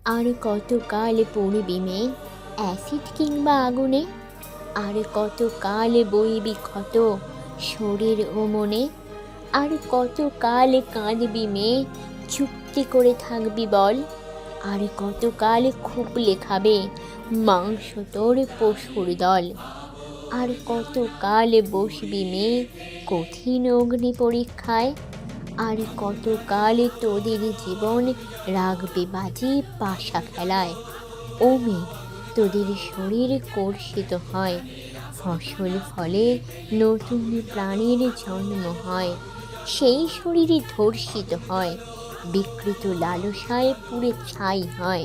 আর কতকাল পড়বি মেয়ে অ্যাসিড কিংবা আগুনে? আর কতকাল বইবি ক্ষত শরীর ও মনে? আর কতকাল কাঁদবি মেয়ে চুক্তি করে থাকবি বল? আর কতকাল খুবলে খাবে মাংস তোর পশুর দল? আর কতকাল বসবি মেয়ে কঠিন অগ্নি পরীক্ষায়? আর কতকাল তোদের জীবন রাখবি বাজি পাশা খেলায়? ও মেয়ে, তোদের শরীর কর্ষিত হয়, ফসল ফলে নতুন প্রাণীর জন্ম হয়, সেই শরীরই ধর্ষিত হয়, বিকৃত লালসায় পুড়ে ছাই হয়।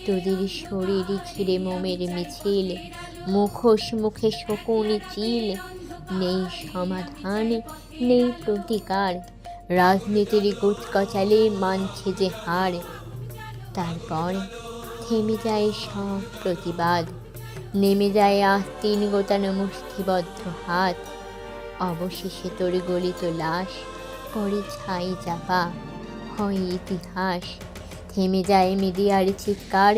তোদের শরীর ঘিরে মোমের মিছিল, মুখোশ মুখে শকুন চিল, নেই সমাধান নেই প্রতিকার, রাজনীতির কুচকাচালে মানছে যে হার। তারপর থেমে যায় সব প্রতিবাদ, নেমে যায় আস্তিন গোতানো মুষ্টিবদ্ধ হাত, অবশেষে তোর গলিত লাশ পরে ছাই চাপা হয় ইতিহাস। থেমে যায় মিডিয়ার চিৎকার,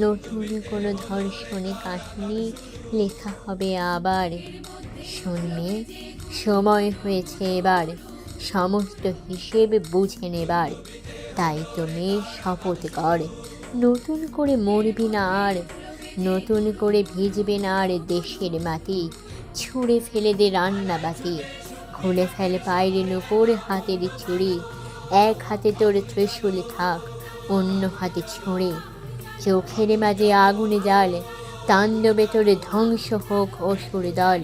নতুন কোনো ধর্ষণে কাহিনী লেখা হবে আবার। শুনবে, সময় হয়েছে এবার সমস্ত হিসেব বুঝে নেবার। তাই তো মেয়ে শপথ কর, নতুন করে মরবি না আর, নতুন করে ভিজবে না আর দেশের মাটি। ছুঁড়ে ফেলে দে রান্নাবাতি, খুলে ফেলে পায়ের নুপুর হাতের চুড়ি। এক হাতে তোর ত্রিশূল থাক, অন্য হাতে ছুঁড়ে, চোখের মাঝে আগুনে জাল, তাণ্ডবে তোর ধ্বংস হোক অসুর দল।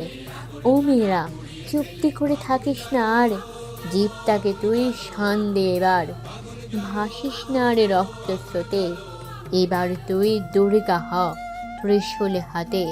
ও মেয়েরা, চুক্তি করে থাকিস না আর, জীবটাকে তুই শান দে এবার। ভাসিস না আর রক্ত স্রোতে, এবার তুই দুর্গা হ ত্রিশূল হাতে।